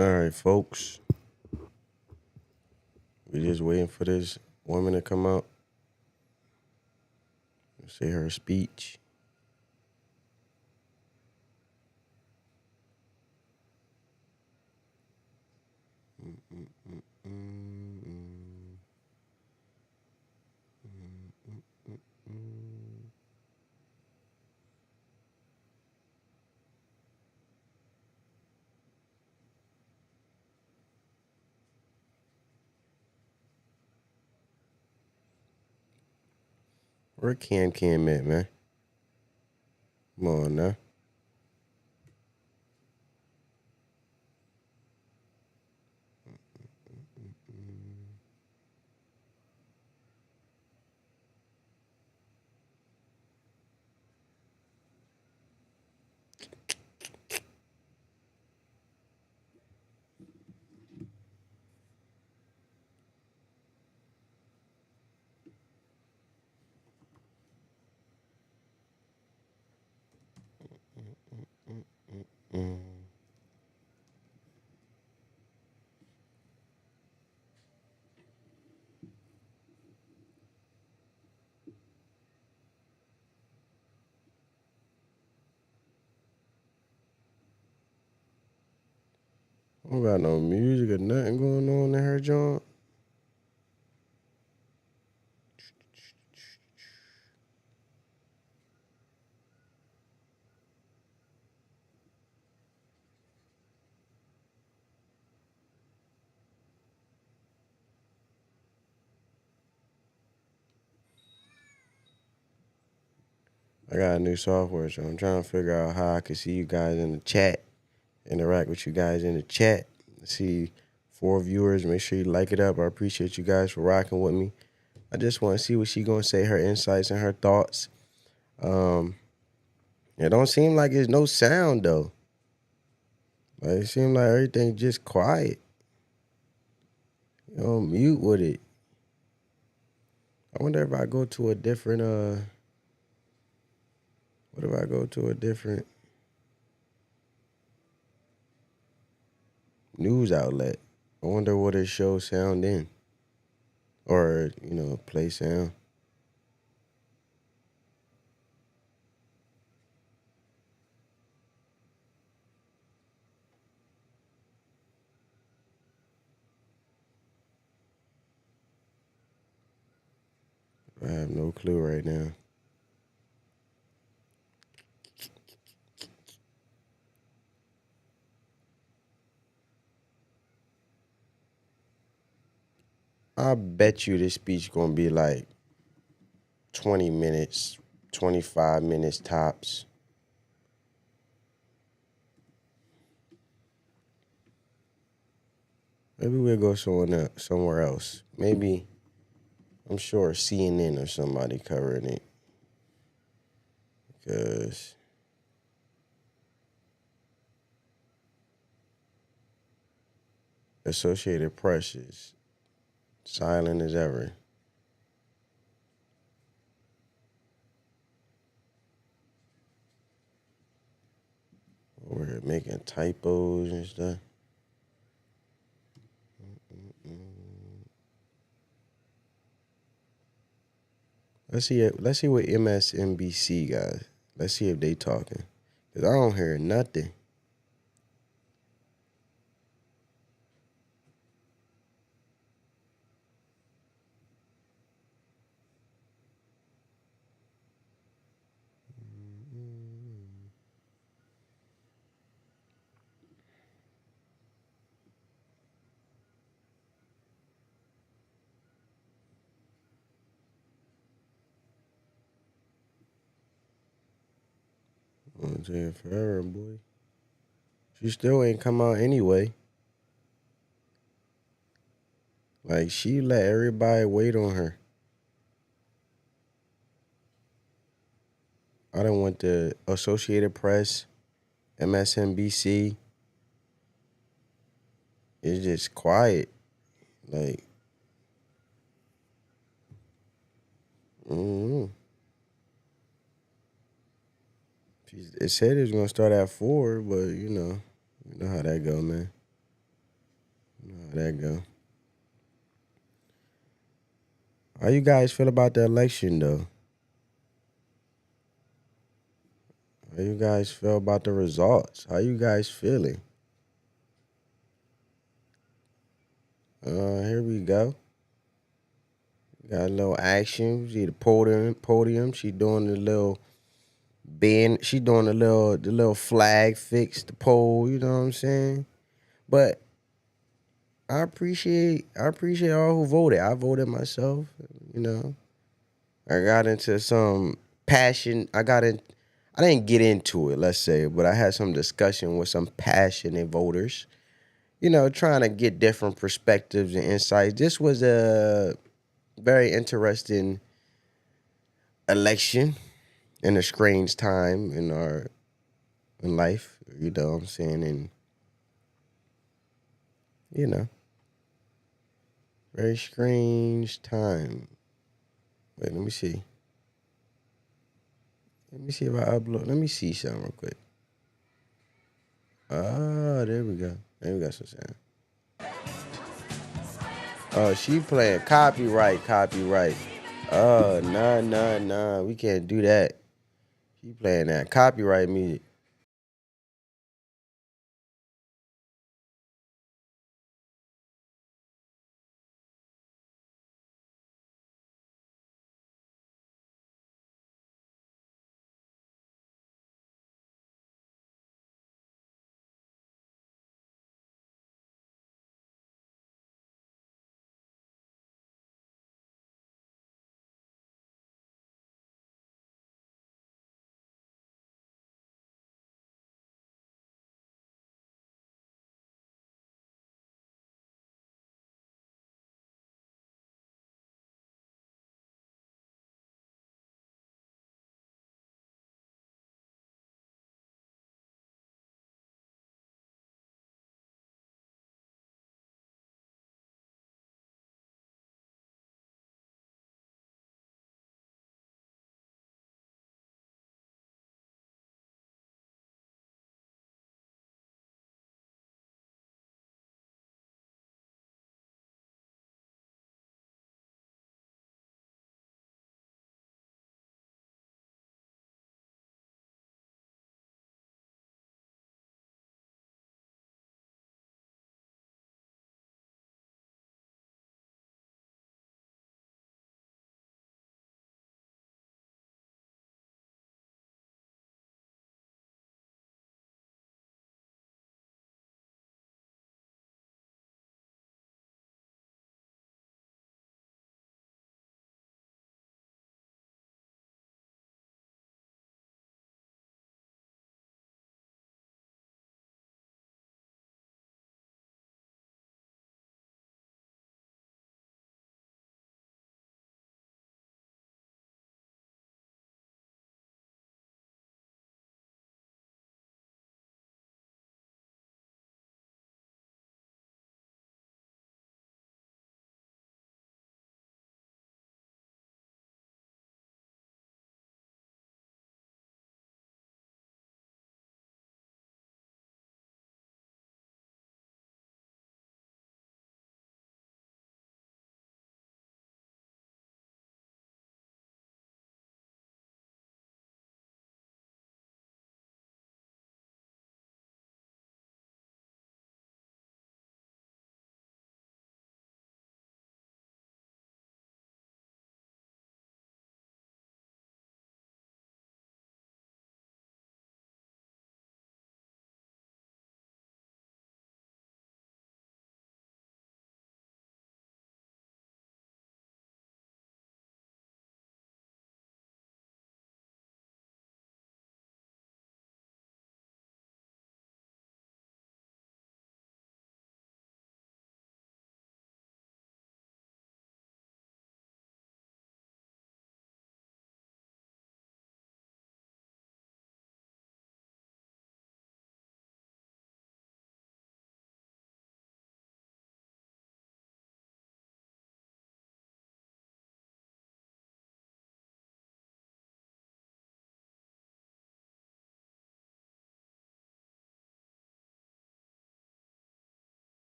All right, folks. We just waiting for this woman to come out and say her speech. Where Cam at, man? Come on now. I don't got no music or nothing going on in her joint. I got a new software, so I'm trying to figure out how I can see you guys in the chat, interact with you guys in the chat. See 4 viewers. Make sure you like it up. I appreciate you guys for rocking with me. I just want to see what she gonna say, her insights and her thoughts. It don't seem like there's no sound though. Like, it seems like everything just quiet. You know, mute with it. I wonder if I go to a different what if I go to a different news outlet? I wonder what it shows sound in. Or, play sound. I have no clue right now. I bet you this speech gonna be like 20 minutes, 25 minutes tops. Maybe we'll go somewhere else. Maybe, I'm sure CNN or somebody covering it. Because Associated Press is silent as ever. We're making typos and stuff. Let's see what MSNBC got. Let's see if they talking. Cause I don't hear nothing. I'm gonna tell you forever, boy. She still ain't come out anyway. Like, she let everybody wait on her. I don't want the Associated Press, MSNBC. It's just quiet. Like, it said it was gonna start at 4, but you know how that go, man. There you go. How you guys feel about the election, though? How you guys feel about the results? How you guys feeling? Here we go. Got a little action. See the podium. She doing the little bend. She doing the little flag fix, the pole. You know what I'm saying? But I appreciate all who voted. I voted myself. You know, I got into some passion. I didn't get into it, let's say, but I had some discussion with some passionate voters. Trying to get different perspectives and insights. This was a very interesting election in a strange time in life. You know what I'm saying? And you know, very strange time. Wait, let me see. Let me see if I upload. Let me see something real quick. Ah, there we go. There we go. Some sound. Oh, she playing copyright. Oh, nah. We can't do that. She playing that copyright music.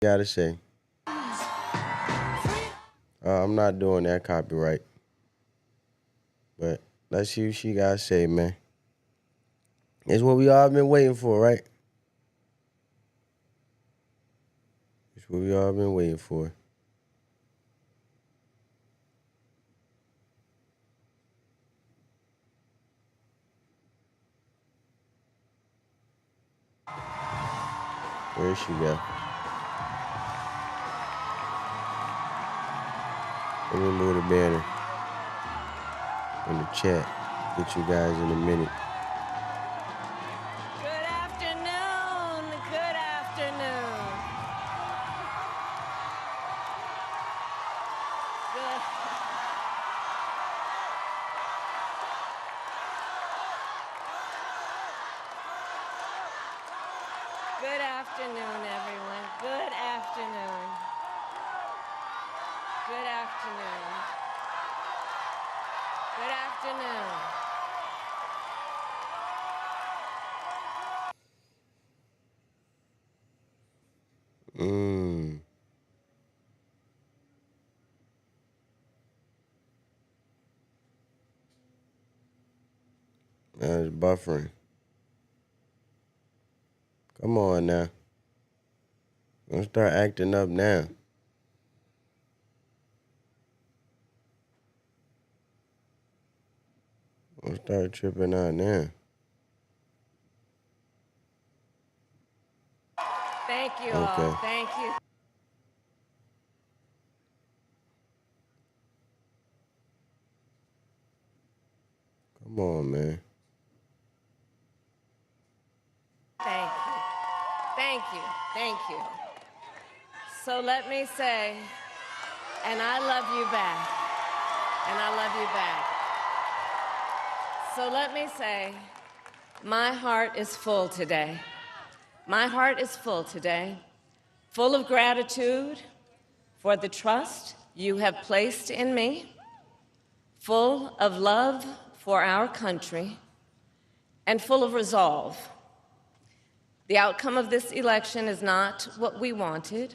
Gotta say. I'm not doing that copyright. But let's see what she gotta say, man. It's what we all been waiting for, right? It's what we all been waiting for. Where she go? Let me move the banner in the chat. Get you guys in a minute. Good afternoon. Good afternoon. Good. Good afternoon, everyone. Good afternoon. Good afternoon. Good afternoon. It's buffering. Come on now. Don't start acting up now. Don't start tripping out now. Thank you all. Thank you. Come on, man. Thank you. Thank you. Thank you. So let me say, and I love you back. And I love you back. So let me say, my heart is full today. My heart is full today, full of gratitude for the trust you have placed in me, full of love for our country, and full of resolve. The outcome of this election is not what we wanted,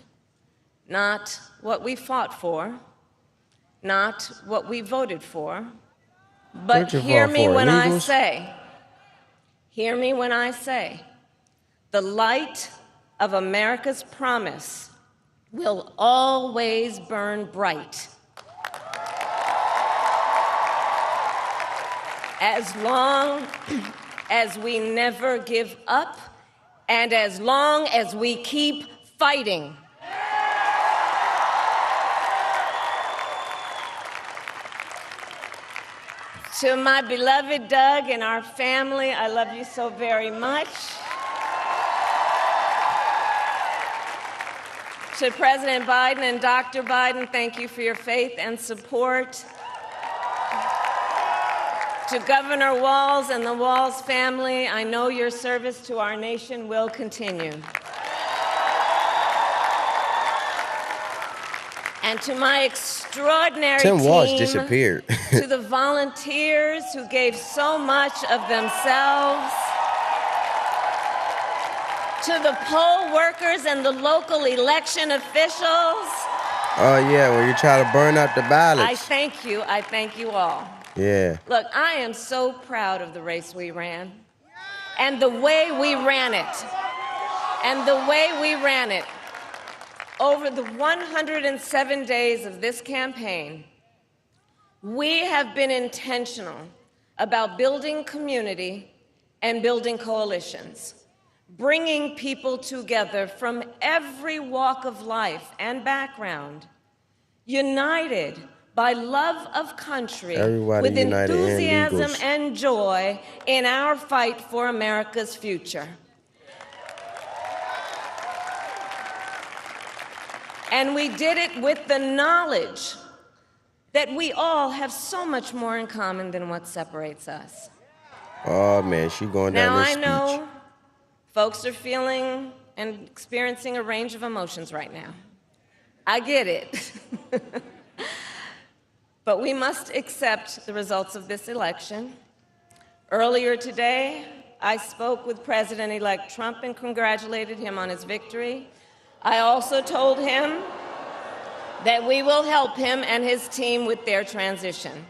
not what we fought for, not what we voted for, but hear me when I say, the light of America's promise will always burn bright. As long as we never give up, and as long as we keep fighting. To my beloved Doug and our family, I love you so very much. To President Biden and Dr. Biden, thank you for your faith and support. To Governor Walz and the Walz family, I know your service to our nation will continue. And to my extraordinary Tim team, Walz disappeared. to the volunteers who gave so much of themselves, to the poll workers and the local election officials. Oh, yeah, when you try to burn up the ballots. I thank you. I thank you all. Yeah. Look, I am so proud of the race we ran and the way we ran it. And the way we ran it. Over the 107 days of this campaign, we have been intentional about building community and building coalitions, bringing people together from every walk of life and background, united by love of country, with enthusiasm and joy in our fight for America's future. And we did it with the knowledge that we all have so much more in common than what separates us. Oh, man, she going down this speech. Now, I know folks are feeling and experiencing a range of emotions right now. I get it. But we accept the results of this election. Earlier today, I spoke with President-elect Trump and congratulated him on his victory. I also told him that we will help him and his team with their transition,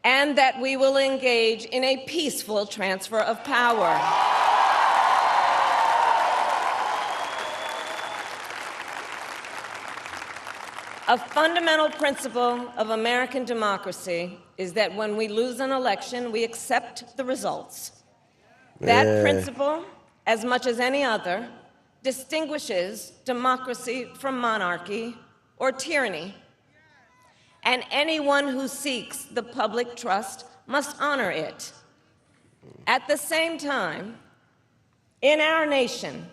and that we will engage in a peaceful transfer of power. A fundamental principle of American democracy is that when we lose an election, we accept the results. That principle, as much as any other, distinguishes democracy from monarchy or tyranny. And anyone who seeks the public trust must honor it. At the same time, in our nation,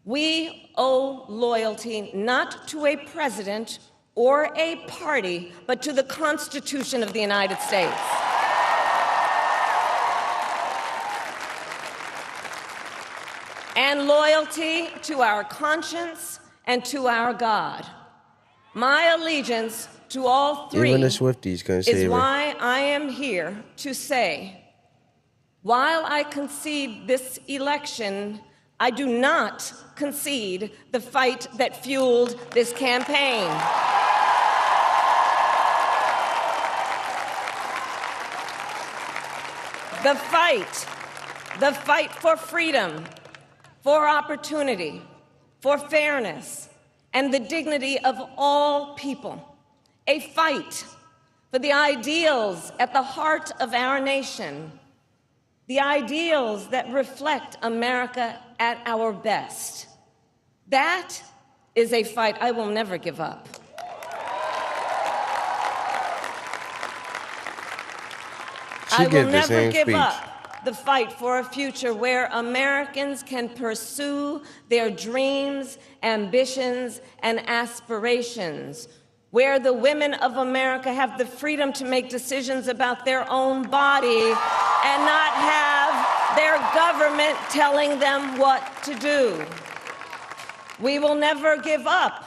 we owe loyalty not to a president or a party, but to the Constitution of the United States. And loyalty to our conscience and to our God. My allegiance to all three Even the Swifties concede. Is why I am here to say, while I concede this election, I do not concede the fight that fueled this campaign. The fight for freedom, for opportunity, for fairness, and the dignity of all people. A fight for the ideals at the heart of our nation, the ideals that reflect America at our best. That is a fight I will never give up. I will never give up the fight for a future where Americans can pursue their dreams, ambitions, and aspirations, where the women of America have the freedom to make decisions about their own body and not have their government telling them what to do. We will never give up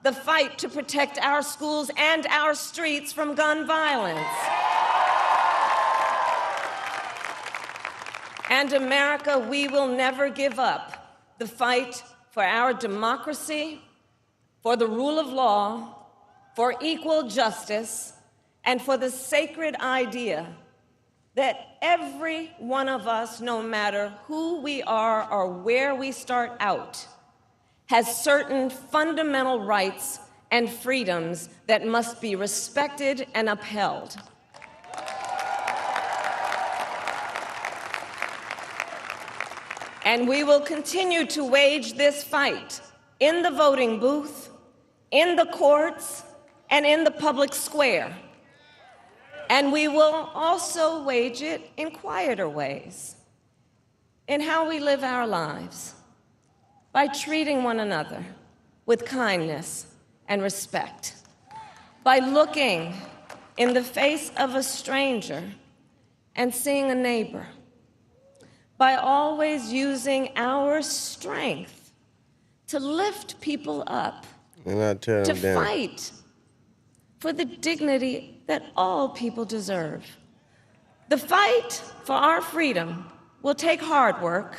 the fight to protect our schools and our streets from gun violence. And America, we will never give up the fight for our democracy, for the rule of law, for equal justice, and for the sacred idea that every one of us, no matter who we are or where we start out, has certain fundamental rights and freedoms that must be respected and upheld. And we will continue to wage this fight in the voting booth, in the courts, and in the public square. And we will also wage it in quieter ways, in how we live our lives, by treating one another with kindness and respect, by looking in the face of a stranger and seeing a neighbor, by always using our strength to lift people up, to fight for the dignity that all people deserve. The fight for our freedom will take hard work,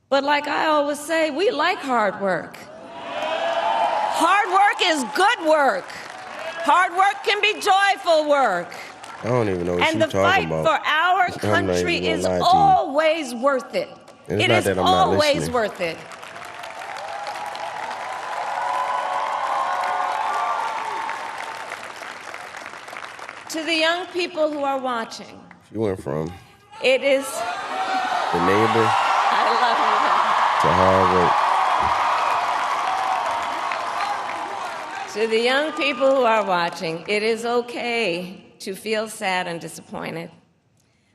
but like I always say, we like hard work. Hard work is good work. Hard work can be joyful work. I don't even know what you're talking about. And the fight for our country is always worth it. It is always worth it. To the young people who are watching. You went from it is the neighbor. I love to hard work. To the young people who are watching, it is okay to feel sad and disappointed,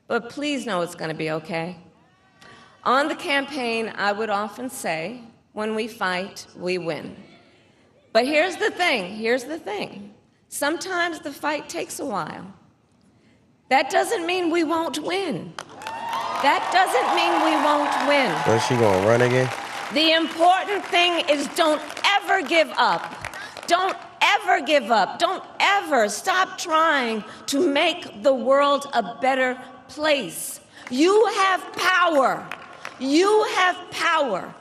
but please know it's going to be okay. On the campaign, I would often say, when we fight, we win. But here's the thing. Sometimes the fight takes a while. That doesn't mean we won't win. Is she gonna run again? The important thing is don't ever give up. Don't ever give up. Don't ever stop trying to make the world a better place. You have power. You have power.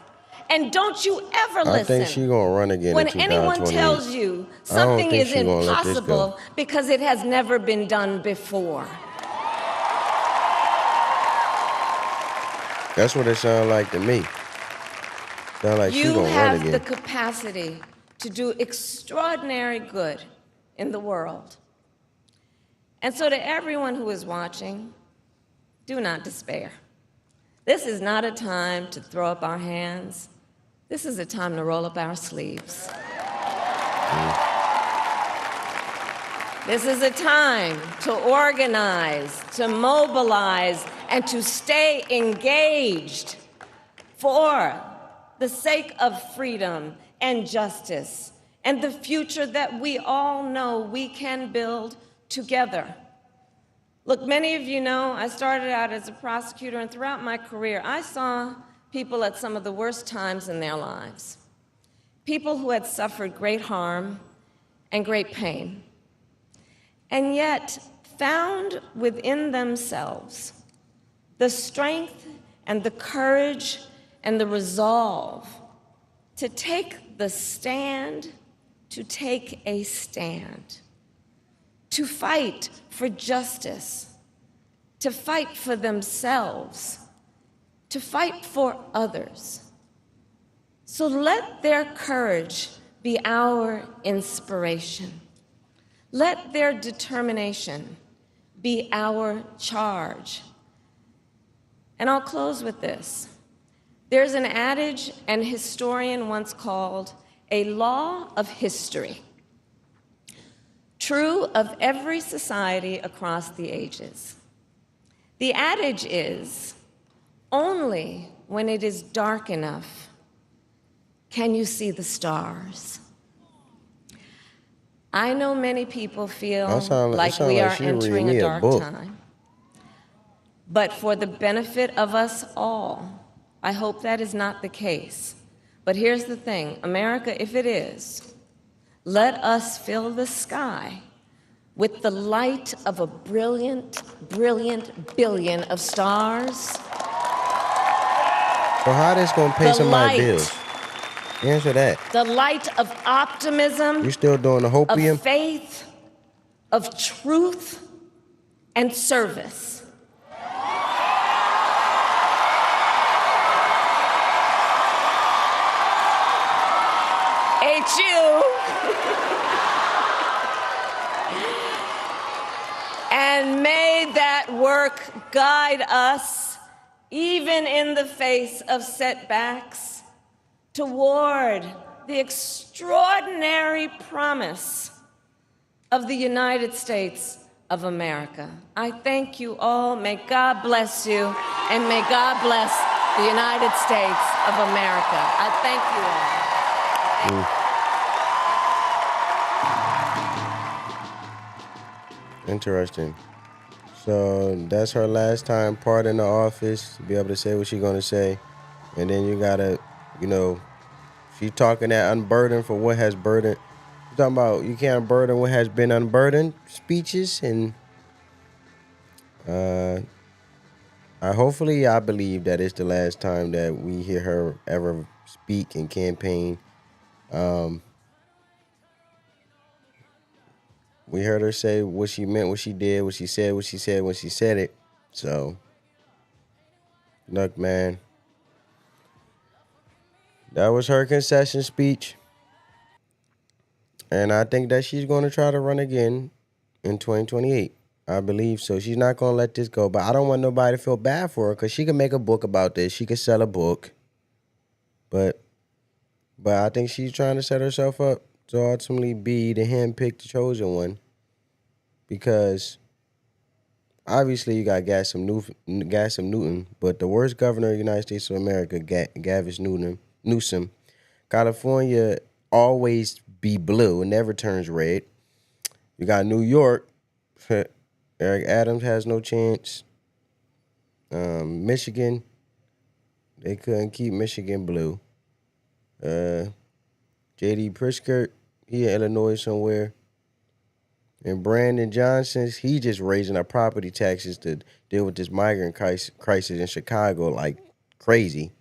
And don't you ever I think listen she gonna run again when in anyone 2028. tells you I don't something think is she gonna let this go. impossible because it has never been done before. That's what it sounds like to me. Sound like she You gonna run have again. the capacity to do extraordinary good in the world. And so to everyone who is watching, do not despair. This is not a time to throw up our hands. This is a time to roll up our sleeves. This is a time to organize, to mobilize, and to stay engaged for the sake of freedom and justice and the future that we all know we can build together. Look, many of you know I started out as a prosecutor, and throughout my career, I saw people at some of the worst times in their lives. People who had suffered great harm and great pain, and yet found within themselves the strength and the courage and the resolve to take the stand, to take a stand, to fight for justice, to fight for themselves, to fight for others. So let their courage be our inspiration. Let their determination be our charge. And I'll close with this. There's an adage an historian once called a law of history, true of every society across the ages. The adage is, only when it is dark enough can you see the stars. I know many people feel like we are entering a dark time. But for the benefit of us all, I hope that is not the case. But here's the thing, America, if it is, let us fill the sky with the light of a brilliant, brilliant billion of stars. So how this gonna pay some of my bills? Answer that. The light of optimism. You still doing the hopium? Of faith, of truth, and service. HU. And may that work guide us, even in the face of setbacks, toward the extraordinary promise of the United States of America. I thank you all. May God bless you, and may God bless the United States of America. I thank you all. Interesting. So that's her last time part in the office to be able to say what she's gonna say, and then you gotta, she talking that unburden for what has burdened. You talking about you can't burden what has been unburdened speeches, and I believe that it's the last time that we hear her ever speak and campaign. We heard her say what she meant, what she did, what she said when she said it. So, look, man, that was her concession speech. And I think that she's going to try to run again in 2028. I believe so. She's not going to let this go. But I don't want nobody to feel bad for her because she can make a book about this. She could sell a book. But I think she's trying to set herself up to ultimately be the handpicked chosen one. Because obviously you got Gavin Newsom, but the worst governor of the United States of America, Gavin Newsom, California always be blue and never turns red. You got New York, Eric Adams has no chance. Michigan, they couldn't keep Michigan blue. J.D. Pritzker, he in Illinois somewhere. And Brandon Johnson, he just raising our property taxes to deal with this migrant crisis in Chicago like crazy.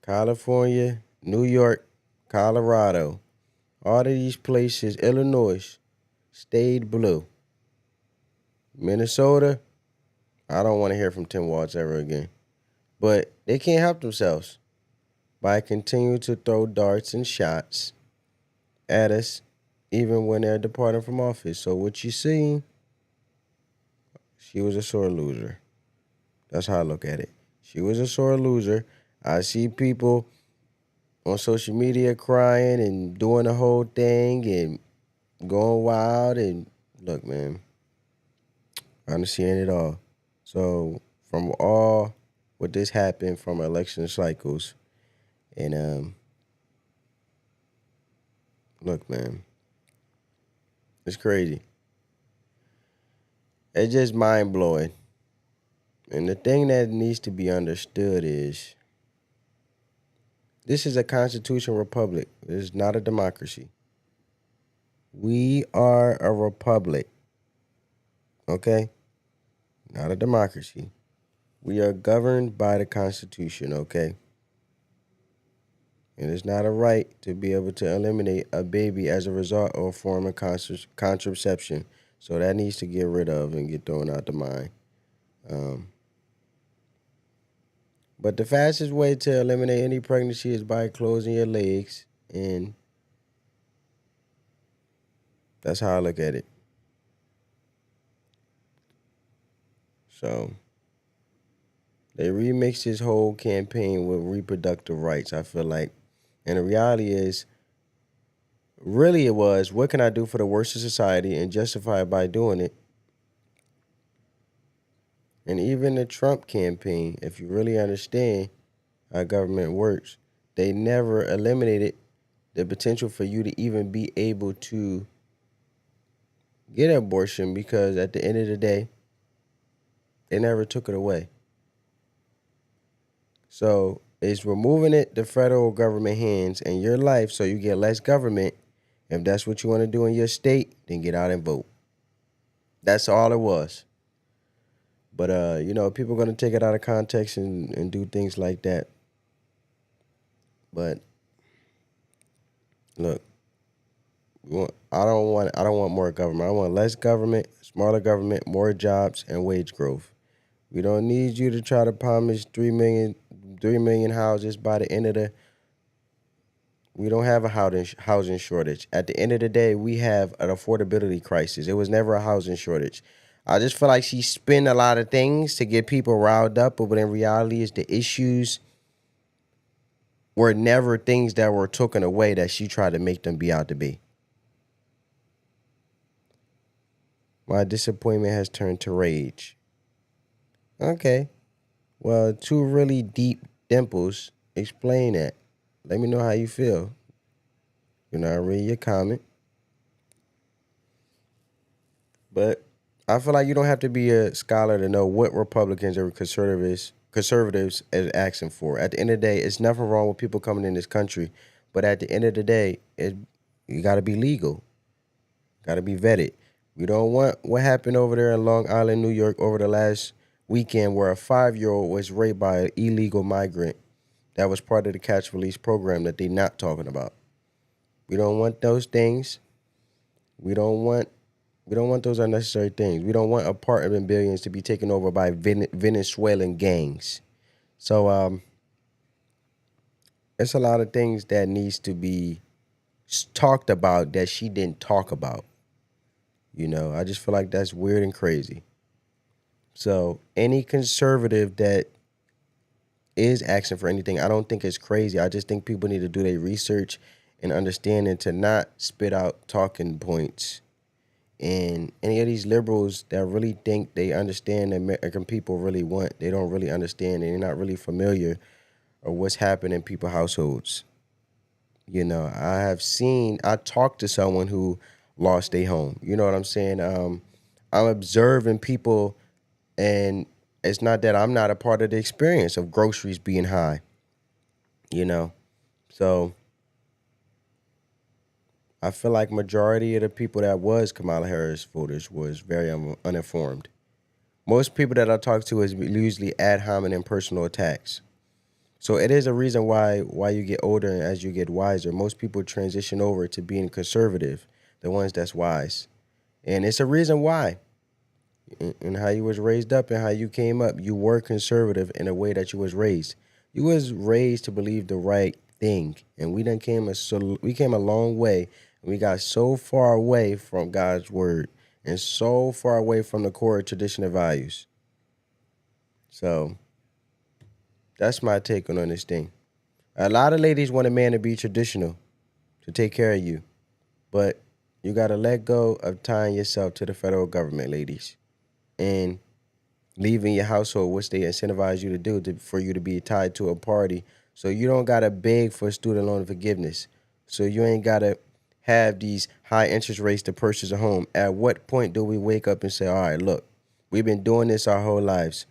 California, New York, Colorado, all of these places, Illinois, stayed blue. Minnesota, I don't want to hear from Tim Walz ever again. But they can't help themselves by continuing to throw darts and shots at us even when they're departing from office. So what you see, she was a sore loser. That's how I look at it. She was a sore loser. I see people on social media crying and doing the whole thing and going wild. And look, man, I understand it all. So from all what this happened from election cycles, and look, man, it's crazy. It's just mind blowing. And the thing that needs to be understood is this is a constitutional republic. It is not a democracy. We are a republic. Okay? Not a democracy. We are governed by the Constitution, okay? And it's not a right to be able to eliminate a baby as a result of a form of contraception. So that needs to get rid of and get thrown out the mind. But the fastest way to eliminate any pregnancy is by closing your legs, and that's how I look at it. So they remixed this whole campaign with reproductive rights, I feel like. And the reality is, really it was, what can I do for the worst of society and justify it by doing it? And even the Trump campaign, if you really understand how government works, they never eliminated the potential for you to even be able to get an abortion, because at the end of the day, they never took it away. So it's removing it, the federal government hands, and your life, so you get less government. If that's what you want to do in your state, then get out and vote. That's all it was. But, people are going to take it out of context and do things like that. But, look, I don't want more government. I want less government, smaller government, more jobs, and wage growth. We don't need you to try to promise 3 million houses by the end of the... We don't have a housing shortage. At the end of the day, we have an affordability crisis. It was never a housing shortage. I just feel like she spin a lot of things to get people riled up, but in reality, is the issues were never things that were taken away that she tried to make them be out to be. My disappointment has turned to rage. Okay. Well, two really deep dimples. Explain that. Let me know how you feel. I read your comment. But I feel like you don't have to be a scholar to know what Republicans or conservatives is asking for. At the end of the day, it's nothing wrong with people coming in this country. But at the end of the day, you got to be legal. Got to be vetted. We don't want what happened over there in Long Island, New York over the last weekend, where a 5-year-old was raped by an illegal migrant that was part of the catch release program that they're not talking about. We don't want those things. We don't want those unnecessary things. We don't want apartment billions to be taken over by Venezuelan gangs. So it's a lot of things that needs to be talked about that she didn't talk about. I just feel like that's weird and crazy. So any conservative that is asking for anything, I don't think it's crazy. I just think people need to do their research and understand, and to not spit out talking points. And any of these liberals that really think they understand the American people really want, they don't really understand, and they're not really familiar of what's happening in people's households. I talked to someone who lost their home. You know what I'm saying? I'm observing people, and it's not that I'm not a part of the experience of groceries being high. So I feel like majority of the people that was Kamala Harris voters was very uninformed. Most people that I talk to is usually ad hominem personal attacks. So it is a reason why you get older and as you get wiser. Most people transition over to being conservative, the ones that's wise. And it's a reason why. And how you was raised up and how you came up, you were conservative in a way that you was raised. You was raised to believe the right thing. And we came a long way. And we got so far away from God's word and so far away from the core tradition and values. So that's my take on this thing. A lot of ladies want a man to be traditional, to take care of you. But you got to let go of tying yourself to the federal government, ladies. And leaving your household, which they incentivize you to do, for you to be tied to a party. So you don't got to beg for student loan forgiveness. So you ain't got to have these high interest rates to purchase a home. At what point do we wake up and say, all right, look, we've been doing this our whole lives.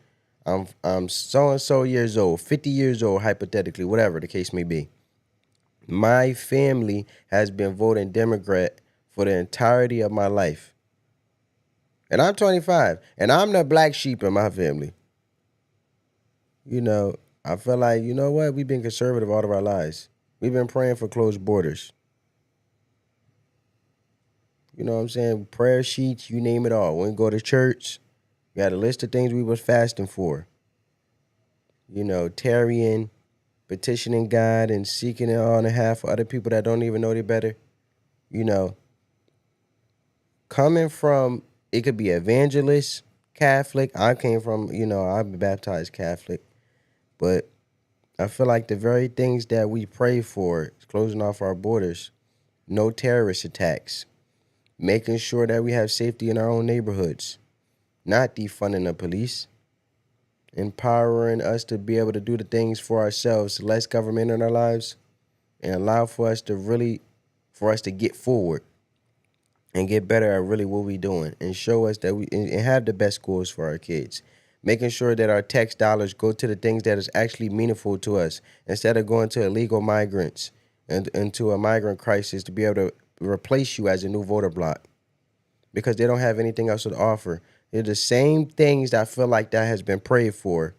I'm so-and-so years old, 50 years old, hypothetically, whatever the case may be. My family has been voting Democrat for the entirety of my life. And I'm 25, and I'm the black sheep in my family. You know, I feel like, you know what? We've been conservative all of our lives. We've been praying for closed borders. You know what I'm saying? Prayer sheets, you name it all. When we go to church, we had a list of things we was fasting for. You know, tarrying, petitioning God, and seeking it on behalf of other people that don't even know they better. You know, coming from, it could be evangelist, Catholic. I came from, I'm baptized Catholic. But I feel like the very things that we pray for, closing off our borders, no terrorist attacks, making sure that we have safety in our own neighborhoods, not defunding the police, empowering us to be able to do the things for ourselves, less government in our lives, and allow for us to get forward and get better at really what we're doing, and show us that we and have the best schools for our kids. Making sure that our tax dollars go to the things that is actually meaningful to us, instead of going to illegal migrants and into a migrant crisis to be able to replace you as a new voter bloc, because they don't have anything else to offer. They're the same things that I feel like that has been prayed for.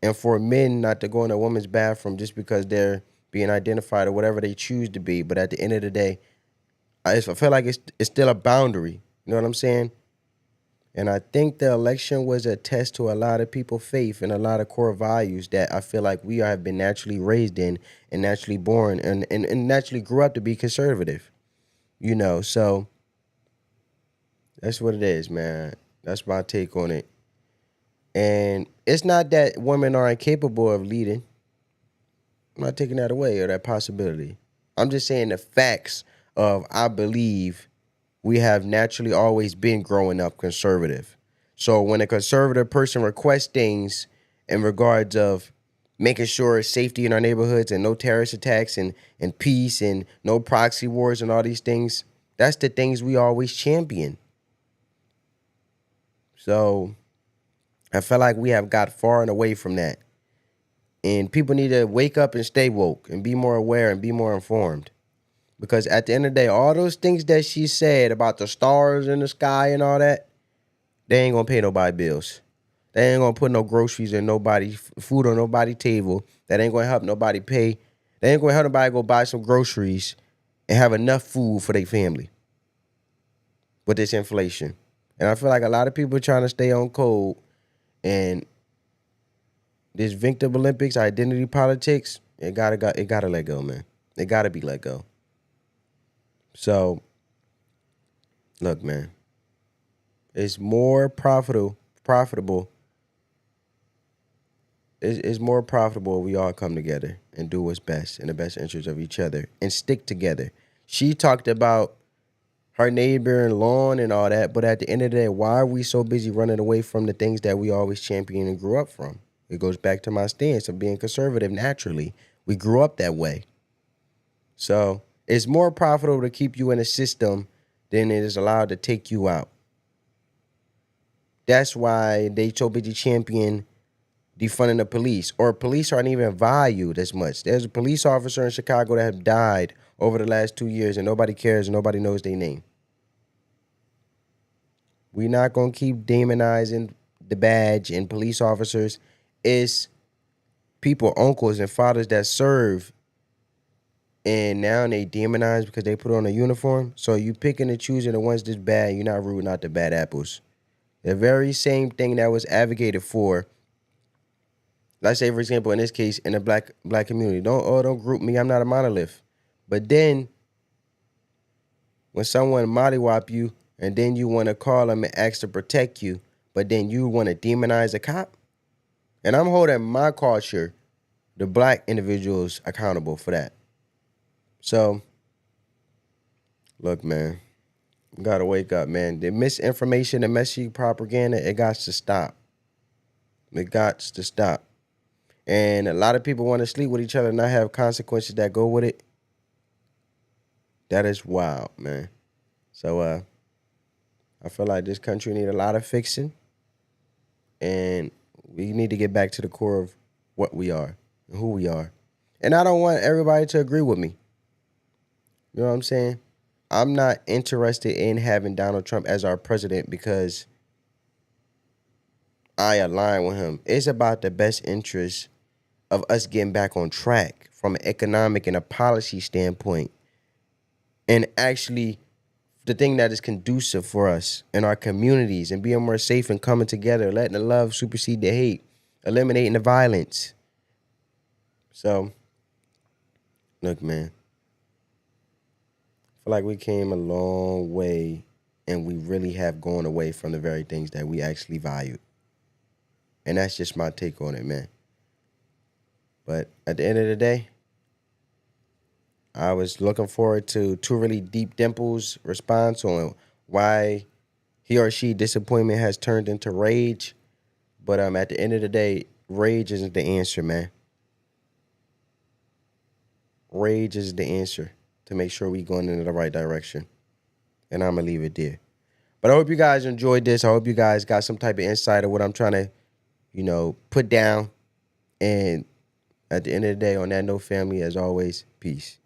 And for men not to go in a woman's bathroom just because they're being identified or whatever they choose to be. But at the end of the day, I feel like it's still a boundary. You know what I'm saying? And I think the election was a test to a lot of people's faith and a lot of core values that I feel like we have been naturally raised in and naturally born and naturally grew up to be conservative. So that's what it is, man. That's my take on it. And it's not that women are incapable of leading. I'm not taking that away or that possibility. I'm just saying the facts of, I believe, we have naturally always been growing up conservative. So when a conservative person requests things in regards of making sure safety in our neighborhoods and no terrorist attacks and peace and no proxy wars and all these things, that's the things we always champion. So I feel like we have got far and away from that. And people need to wake up and stay woke and be more aware and be more informed. Because at the end of the day, all those things that she said about the stars in the sky and all that, they ain't gonna pay nobody bills. They ain't gonna put no groceries in nobody, food on nobody's table. That ain't gonna help nobody pay. They ain't gonna help nobody go buy some groceries and have enough food for their family with this inflation. And I feel like a lot of people are trying to stay on code, and this victim Olympics, identity politics, it gotta let go, man. It gotta be let go. So, look, man, it's more profitable. It's more profitable if we all come together and do what's best in the best interest of each other and stick together. She talked about her neighbor and lawn and all that, but at the end of the day, why are we so busy running away from the things that we always championed and grew up from? It goes back to my stance of being conservative naturally. We grew up that way. So it's more profitable to keep you in a system than it is allowed to take you out. That's why they so busy champion defunding the police, or police aren't even valued as much. There's a police officer in Chicago that have died over the last 2 years and nobody cares and nobody knows their name. We're not going to keep demonizing the badge and police officers. It's people, uncles and fathers that serve, and now they demonized because they put on a uniform. So you picking and choosing the ones that's bad. You're not rooting out the bad apples. The very same thing that was advocated for, let's say, for example, in this case, in the black community. Don't group me. I'm not a monolith. But then when someone mollywop you and then you want to call them and ask to protect you, but then you want to demonize a cop? And I'm holding my culture, the black individuals, accountable for that. So, look, man, you got to wake up, man. The misinformation, the messy propaganda, it got to stop. It got to stop. And a lot of people want to sleep with each other and not have consequences that go with it. That is wild, man. So I feel like this country need a lot of fixing. And we need to get back to the core of what we are and who we are. And I don't want everybody to agree with me. You know what I'm saying? I'm not interested in having Donald Trump as our president because I align with him. It's about the best interest of us getting back on track from an economic and a policy standpoint. And actually the thing that is conducive for us in our communities and being more safe and coming together, letting the love supersede the hate, eliminating the violence. So, look, man, I feel like we came a long way and we really have gone away from the very things that we actually value. And that's just my take on it, man. But at the end of the day, I was looking forward to Two Really Deep Dimples' response on why he or she disappointment has turned into rage. But at the end of the day, rage isn't the answer, man. Rage is the answer to make sure we going in the right direction. And I'm going to leave it there. But I hope you guys enjoyed this. I hope you guys got some type of insight of what I'm trying to, put down. And at the end of the day, on that note, family, as always, peace.